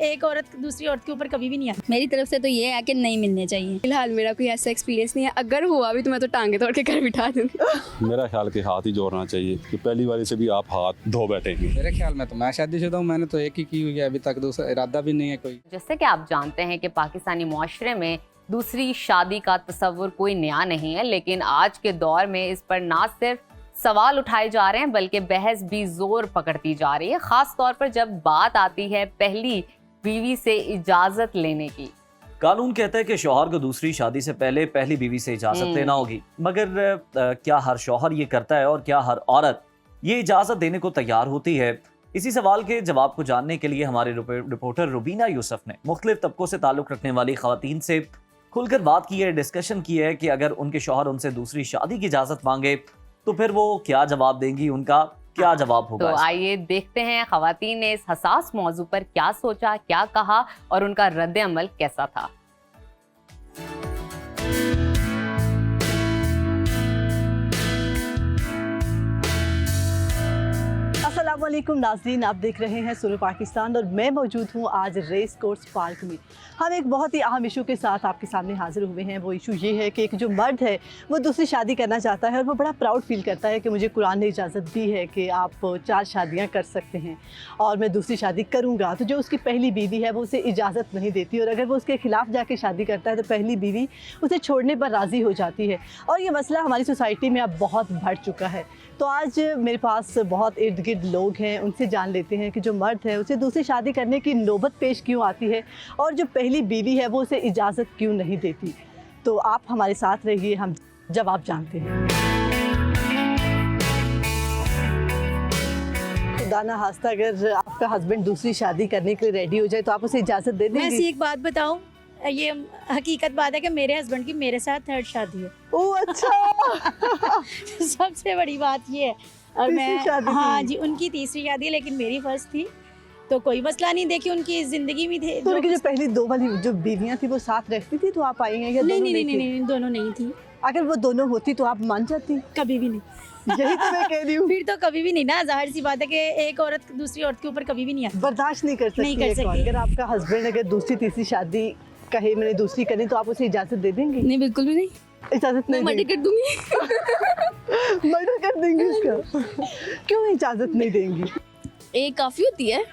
एक औरत दूसरी औरत के ऊपर कभी भी नहीं आती। मेरी तरफ से तो ये है कि नहीं मिलने चाहिए। फिलहाल मेरा कोई ऐसा एक्सपीरियंस नहीं है, अगर हुआ भी तो मैं तो टांगे तोड़ के घर बिठा दूंगी। मेरा ख्याल के हाथ ही जोड़ना चाहिए कि पहली बारी से भी आप हाथ धो बैठेंगे। मेरे ख्याल में तो मैं शादीशुदा हूँ, मैंने तो एक ही की हुई है, अभी तक दूसरा इरादा भी नहीं है कोई। जैसे कि आप जानते हैं कि पाकिस्तानी मुआशरे में दूसरी शादी का तस्वुर कोई नया नहीं है, लेकिन आज के दौर में इस पर ना सिर्फ सवाल उठाए जा रहे हैं बल्कि बहस भी जोर पकड़ती जा रही है, खास तौर पर जब बात आती है पहली बीवी से इजाजत लेने की। कानून कहता है कि शौहर को दूसरी शादी से पहले पहली बीवी से इजाजत लेना होगी, मगर क्या हर शौहर ये करता है और क्या हर औरत ये इजाजत देने को तैयार होती है? इसी सवाल के जवाब को जानने के लिए हमारे रिपोर्टर रुबीना यूसुफ ने मुख्तलिफ तबकों से ताल्लुक़ रखने वाली खवातीन से खुलकर बात की है, डिस्कशन की है कि अगर उनके शौहर उनसे दूसरी शादी की इजाजत मांगे तो फिर वो क्या जवाब देंगी, उनका क्या जवाब होगा। तो आइए देखते हैं खवातीन ने इस हसास मौजू पर क्या सोचा, क्या कहा और उनका रद्द अमल कैसा था। अस्सलामुअलैकुम नाज़रीन, आप देख रहे हैं सुर पाकिस्तान और मैं मौजूद हूँ आज रेस कोर्स पार्क में। हम एक बहुत ही अहम इशू के साथ आपके सामने हाजिर हुए हैं। वो इशू ये है कि एक जो मर्द है वो दूसरी शादी करना चाहता है और वो बड़ा प्राउड फील करता है कि मुझे कुरान ने इजाज़त दी है कि आप 4 शादियाँ कर सकते हैं और मैं दूसरी शादी करूँगा। तो जो उसकी पहली बीवी है वो उसे इजाज़त नहीं देती और अगर वो उसके ख़िलाफ़ जाके शादी करता है तो पहली बीवी उसे छोड़ने पर राज़ी हो जाती है और ये मसला हमारी सोसाइटी में अब बहुत बढ़ चुका है। तो आज मेरे पास बहुत इर्द गिर्द लोग हैं, उनसे जान लेते हैं कि जो मर्द है उसे दूसरी शादी करने की नौबत पेश क्यों आती है और जो पहली बीवी है वो उसे इजाज़त क्यों नहीं देती। तो आप हमारे साथ रहिए, हम जवाब जानते हैं। खुदा हास्ता अगर आपका हस्बैंड दूसरी शादी करने के लिए रेडी हो जाए तो आप उसे इजाज़त दे मैं ऐसी देंगे? एक बात बताऊं, ये हकीकत बात है कि मेरे हस्बैंड की मेरे साथ 3rd शादी है। ओह अच्छा। सबसे बड़ी बात ये है। और तीसरी मैं शादी हाँ थी। जी, उनकी तीसरी शादी है लेकिन मेरी फर्स्ट थी, तो कोई मसला नहीं। देखिए उनकी ज़िंदगी में थे तो उनकी जो पहली 2 वाली जो बीवियाँ थी वो साथ रहती थी तो आप आई हैं या नहीं दोनों नहीं नहीं नहीं थी? नहीं, दोनों नहीं थी। अगर वो दोनों होती तो आप मान जाती? कभी भी नहीं। यही तो मैं कह रही हूँ। फिर तो कभी भी नहीं ना, जाहिर सी बात है कि एक औरत दूसरी औरत के ऊपर कभी भी नहीं आती। बर्दाश्त नहीं कर सकती। नहीं कर एक और। सकती। अगर आपका हस्बैंड अगर दूसरी तीसरी शादी कहे मैंने दूसरी करनी तो आप उसे इजाज़त दे देंगे? नहीं, बिल्कुल भी नहीं। इजाज़त मैं नहीं मर्डर देंगे? कर दूंगी। मर्डर कर देंगे उसका? क्यों इजाज़त नहीं देंगी? एक काफ़ी होती है।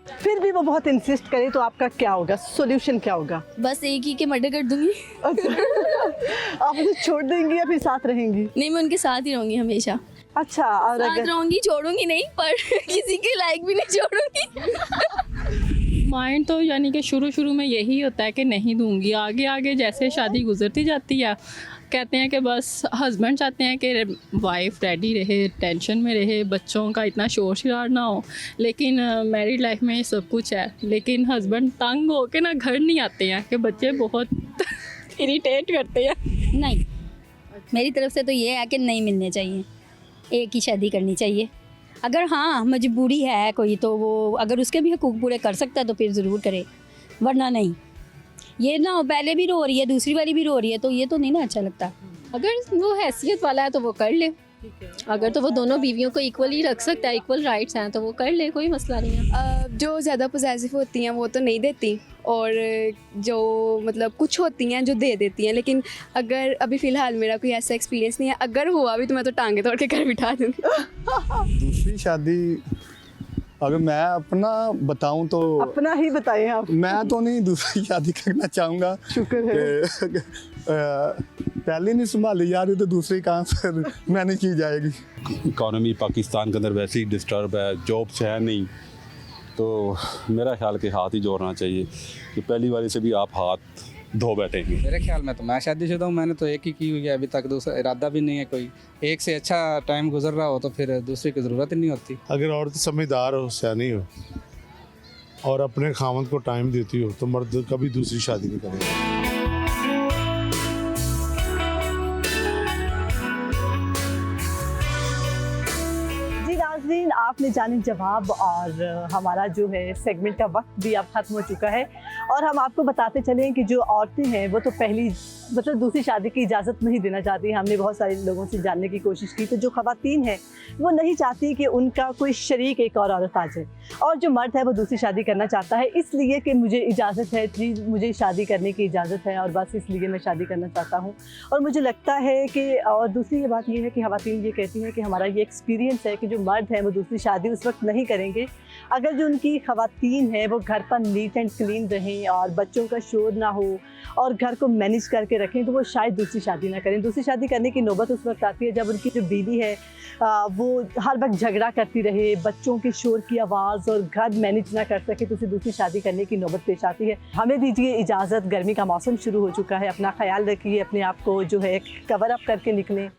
फिर भी वो बहुत इंसिस्ट करे तो आपका क्या होगा, सोल्यूशन क्या होगा? बस एक ही के मर्डर कर दूंगी। अच्छा। आप उसे छोड़ देंगी या फिर साथ रहेंगी? नहीं, मैं उनके साथ ही रहूंगी हमेशा। अच्छा। और साथ अगर रहूंगी, छोड़ूंगी नहीं, पर किसी के लायक भी नहीं छोड़ूंगी। माइंड तो यानी कि शुरू में यही होता है कि नहीं दूंगी, आगे आगे जैसे शादी गुजरती जाती है कहते हैं कि बस हस्बैंड चाहते हैं कि वाइफ रेडी रहे, टेंशन में रहे, बच्चों का इतना शोर शरार ना हो, लेकिन मैरिड लाइफ में सब कुछ है, लेकिन हस्बैंड तंग हो के ना घर नहीं आते हैं कि बच्चे बहुत इरिटेट करते हैं। नहीं, मेरी तरफ से तो ये है कि नहीं मिलने चाहिए, एक ही शादी करनी चाहिए। अगर हाँ मजबूरी है कोई तो वो अगर उसके भी हकूक़ पूरे कर सकता है तो फिर ज़रूर करे, वरना नहीं। ये ना हो पहले भी रो रही है दूसरी वाली भी रो रही है तो ये तो नहीं ना अच्छा लगता। अगर वो हैसियत वाला है तो वो कर ले, अगर तो वो दोनों बीवियों को इक्वली रख सकता है, इक्वल राइट्स हैं तो वो कर ले, कोई मसला नहीं है। जो ज़्यादा पोजेसिव होती हैं वो तो नहीं देती और जो मतलब कुछ होती हैं जो दे देती हैं, लेकिन अगर अभी फ़िलहाल मेरा कोई ऐसा एक्सपीरियंस नहीं है, अगर हुआ भी तो मैं तो टांगे तोड़ के घर बिठा दूँगी। दूसरी शादी अगर मैं अपना बताऊं तो अपना ही बताएं आप। मैं तो नहीं दूसरी शादी करना चाहूँगा। शुक्र है। पहले नहीं संभाली जा रही तो दूसरी कहाँ फिर मैंने की जाएगी। इकॉनमी पाकिस्तान के अंदर वैसे ही डिस्टर्ब है, जॉब्स है नहीं, तो मेरा ख्याल के हाथ ही जोड़ना चाहिए कि पहली बारी से भी आप हाथ धो बैठेंगे। मेरे ख्याल में तो मैं शादीशुदा हूँ, मैंने तो एक ही की हुई है, अभी तक दूसरा इरादा भी नहीं है कोई। एक से अच्छा टाइम गुजर रहा हो तो फिर दूसरी की ज़रूरत ही नहीं होती। अगर औरत समझदार हो, सियानी हो और अपने खामद को टाइम देती हो तो मर्द कभी दूसरी शादी नहीं करेगा। नाज़रीन, आप आपने जाने जवाब और हमारा जो है सेगमेंट का वक्त भी अब ख़त्म हो चुका है। और हम आपको बताते चलें कि जो औरतें हैं वो तो पहली मतलब दूसरी शादी की इजाज़त नहीं देना चाहती। हमने बहुत सारे लोगों से जानने की कोशिश की, तो जो ख़वातीन हैं वो नहीं चाहती कि उनका कोई शरीक एक और औरत आ जाए, और जो मर्द है वो दूसरी शादी करना चाहता है इसलिए कि मुझे इजाज़त है जी, मुझे शादी करने की इजाज़त है और बस इसलिए मैं शादी करना चाहता हूँ। और मुझे लगता है कि और दूसरी ये बात ये है कि ख़वातीन ये कहती हैं कि हमारा ये एक्सपीरियंस है कि जो मर्द हैं वो दूसरी शादी उस वक्त नहीं करेंगे अगर जो उनकी ख़वातीन है वो घर पर नीट एंड क्लीन रहें और बच्चों का शोर ना हो और घर को मैनेज करके रखें, तो वो शायद दूसरी शादी ना करें। दूसरी शादी करने की नौबत उस वक्त आती है जब उनकी जो बीवी है वो हर वक्त झगड़ा करती रहे, बच्चों के शोर की आवाज़ और घर मैनेज ना कर सके, तो उसे दूसरी शादी करने की नौबत पेश आती है। हमें दीजिए इजाज़त, गर्मी का मौसम शुरू हो चुका है, अपना ख्याल रखिए, अपने आप को जो है कवर अप करके निकलें।